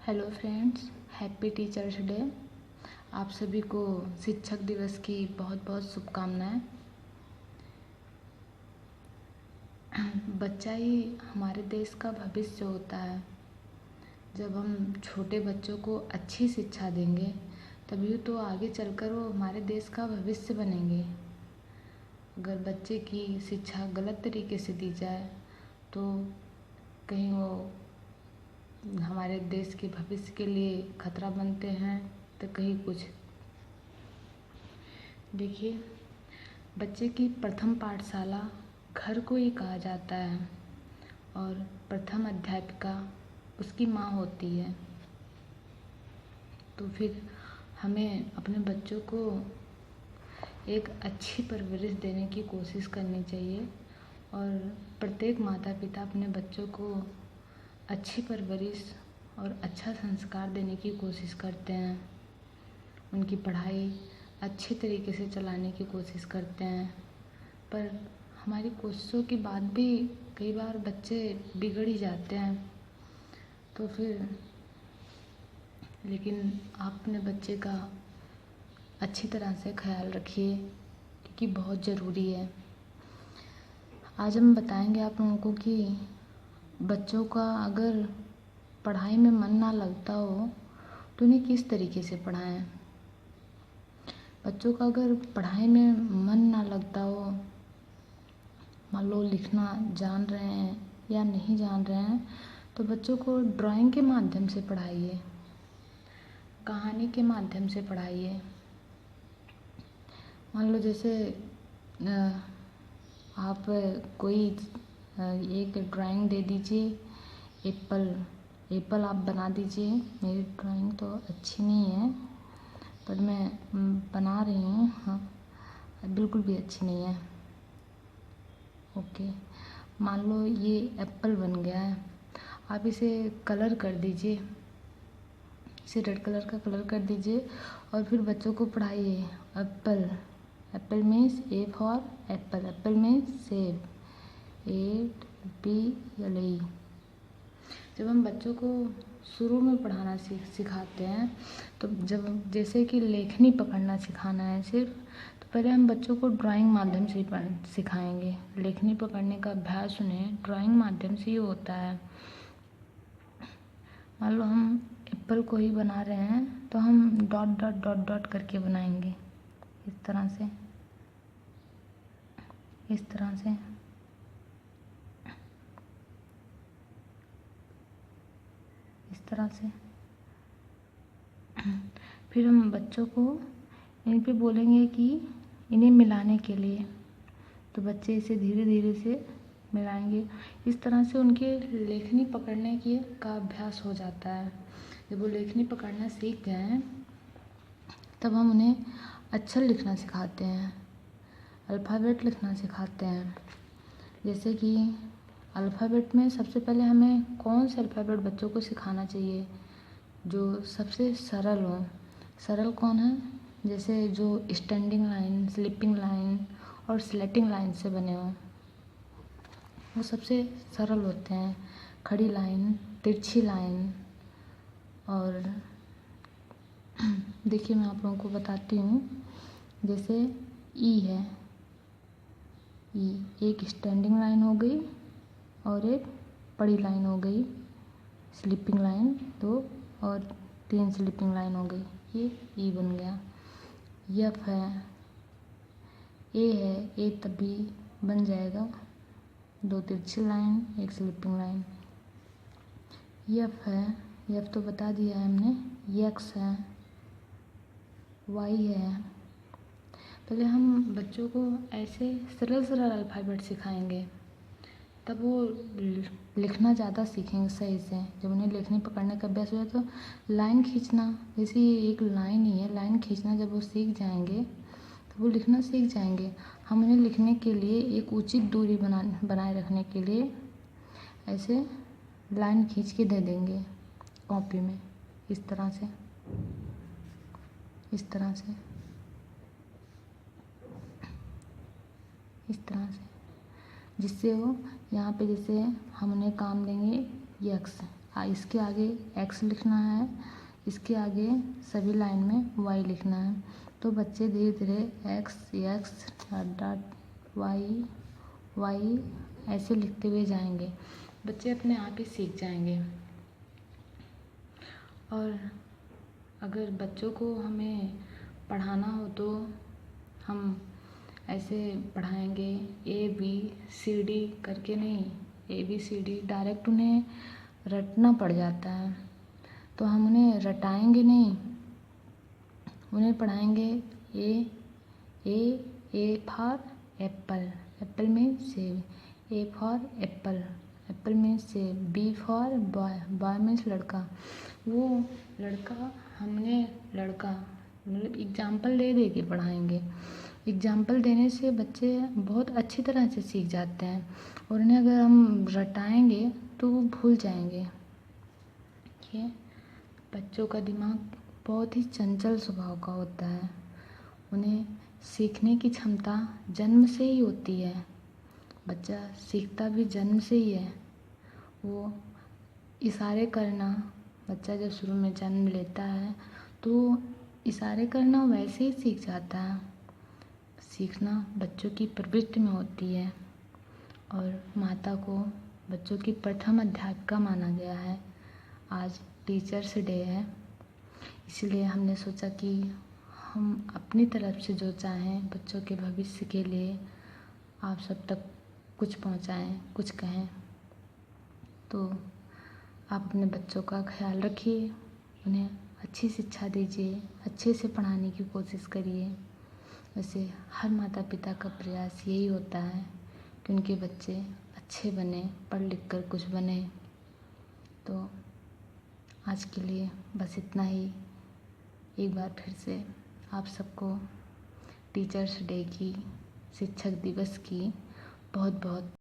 Hello friends, happy teachers day. आप सभी को शिक्षक दिवस की बहुत बहुत शुभकामनाएं। बच्चा ही हमारे देश का भविष्य होता है। जब हम छोटे बच्चों को अच्छी शिक्षा देंगे तभी तो आगे चलकर वो हमारे देश का भविष्य बनेंगे। अगर बच्चे की शिक्षा गलत तरीके से दी जाए तो कहीं वो हमारे देश के भविष्य के लिए खतरा बनते हैं तो कहीं कुछ। देखिए, बच्चे की प्रथम पाठशाला घर को ही कहा जाता है और प्रथम अध्यापिका उसकी माँ होती है। तो फिर हमें अपने बच्चों को एक अच्छी परवरिश देने की कोशिश करनी चाहिए और प्रत्येक माता पिता अपने बच्चों को अच्छी परवरिश और अच्छा संस्कार देने की कोशिश करते हैं। उनकी पढ़ाई अच्छे तरीके से चलाने की कोशिश करते हैं, पर हमारी कोशिशों के बाद भी कई बार बच्चे बिगड़ ही जाते हैं। तो फिर लेकिन आप अपने बच्चे का अच्छी तरह से ख्याल रखिए क्योंकि बहुत ज़रूरी है। आज हम बताएंगे आप लोगों को कि बच्चों का अगर पढ़ाई में मन ना लगता हो तो उन्हें किस तरीके से पढ़ाएं। बच्चों का अगर पढ़ाई में मन ना लगता हो, मान लो लिखना जान रहे हैं या नहीं जान रहे हैं, तो बच्चों को ड्राइंग के माध्यम से पढ़ाइए, कहानी के माध्यम से पढ़ाइए। मान लो जैसे आप कोई एक ड्राइंग दे दीजिए, एप्पल आप बना दीजिए। मेरी ड्राइंग तो अच्छी नहीं है पर मैं बना रही हूँ। हाँ, बिल्कुल भी अच्छी नहीं है। ओके, मान लो ये एप्पल बन गया है। आप इसे कलर कर दीजिए, इसे रेड कलर का कलर कर दीजिए और फिर बच्चों को पढ़ाइए। Apple, Apple means A for Apple, Apple means सेब, APPLE। जब हम बच्चों को शुरू में पढ़ाना सिखाते हैं तो जब जैसे कि लेखनी पकड़ना सिखाना है सिर्फ, तो पहले हम बच्चों को ड्राइंग माध्यम से सिखाएंगे। लेखनी पकड़ने का अभ्यास उन्हें ड्राइंग माध्यम से ही होता है। मान लो हम एप्पल को ही बना रहे हैं तो हम डॉट डॉट डॉट डॉट करके बनाएंगे, इस तरह से, इस तरह से। इस तरह से फिर हम बच्चों को इन पे बोलेंगे कि इन्हें मिलाने के लिए, तो बच्चे इसे धीरे धीरे से मिलाएंगे। इस तरह से उनके लेखनी पकड़ने की का अभ्यास हो जाता है। जब वो लेखनी पकड़ना सीख गए तब हम उन्हें अक्षर लिखना सिखाते हैं, अल्फ़ाबेट लिखना सिखाते हैं। जैसे कि अल्फ़ाबेट में सबसे पहले हमें कौन से अल्फ़ाबेट बच्चों को सिखाना चाहिए जो सबसे सरल हो। सरल कौन है? जैसे जो स्टैंडिंग लाइन, स्लीपिंग लाइन और स्लेटिंग लाइन से बने हों, वो सबसे सरल होते हैं। खड़ी लाइन, तिरछी लाइन। और देखिए मैं आप लोगों को बताती हूँ। जैसे ई है, ई एक स्टैंडिंग लाइन हो गई और एक बड़ी लाइन हो गई, स्लीपिंग लाइन 2 और 3 स्लीपिंग लाइन हो गई, ये ई बन गया। यफ है, ए है, ए तभी बन जाएगा 2 तिरछी लाइन 1 स्लीपिंग लाइन। यफ है, यफ तो बता दिया है हमने। यक्स है, वाई है। पहले हम बच्चों को ऐसे सरल सरल अल्फ़ाबेट सिखाएंगे, तब वो लिखना ज़्यादा सीखेंगे सही से। जब उन्हें लेखनी पकड़ने का अभ्यास हो तो लाइन खींचना, जैसे एक लाइन ही है, लाइन खींचना जब वो सीख जाएंगे तो वो लिखना सीख जाएंगे। हम उन्हें लिखने के लिए एक उचित दूरी बनाए रखने के लिए ऐसे लाइन खींच के दे देंगे कॉपी में, इस तरह से, इस तरह से, इस तरह से, जिससे वो यहाँ पे जैसे हम उन्हें काम देंगे यक्स, इसके आगे x लिखना है, इसके आगे सभी लाइन में y लिखना है। तो बच्चे धीरे धीरे x y ऐसे लिखते हुए जाएंगे। बच्चे अपने आप ही सीख जाएंगे। और अगर बच्चों को हमें पढ़ाना हो तो हम ऐसे पढ़ाएंगे, ABCD करके नहीं, ABCD डायरेक्ट उन्हें रटना पड़ जाता है। तो हम उन्हें रटाएंगे नहीं, उन्हें पढ़ाएंगे A for Apple, Apple means सेब, A for Apple, Apple means सेब, B for boy, boy means लड़का। वो लड़का मतलब एग्जाम्पल दे दे के पढ़ाएंगे। एग्जाम्पल देने से बच्चे बहुत अच्छी तरह से सीख जाते हैं, और उन्हें अगर हम रटाएंगे तो वो भूल जाएंगे। ये बच्चों का दिमाग बहुत ही चंचल स्वभाव का होता है। उन्हें सीखने की क्षमता जन्म से ही होती है। बच्चा सीखता भी जन्म से ही है। वो इशारे करना, बच्चा जब शुरू में जन्म लेता है तो इशारे करना वैसे ही सीख जाता है। सीखना बच्चों की प्रवृत्ति में होती है, और माता को बच्चों की प्रथम अध्यापिका माना गया है। आज टीचर्स डे है, इसलिए हमने सोचा कि हम अपनी तरफ से जो चाहें बच्चों के भविष्य के लिए आप सब तक कुछ पहुंचाएं, कुछ कहें। तो आप अपने बच्चों का ख्याल रखिए, उन्हें अच्छी शिक्षा दीजिए, अच्छे से पढ़ाने की कोशिश करिए। वैसे हर माता पिता का प्रयास यही होता है कि उनके बच्चे अच्छे बने, पढ़ लिख कर कुछ बने। तो आज के लिए बस इतना ही। एक बार फिर से आप सबको टीचर्स डे की, शिक्षक दिवस की बहुत बहुत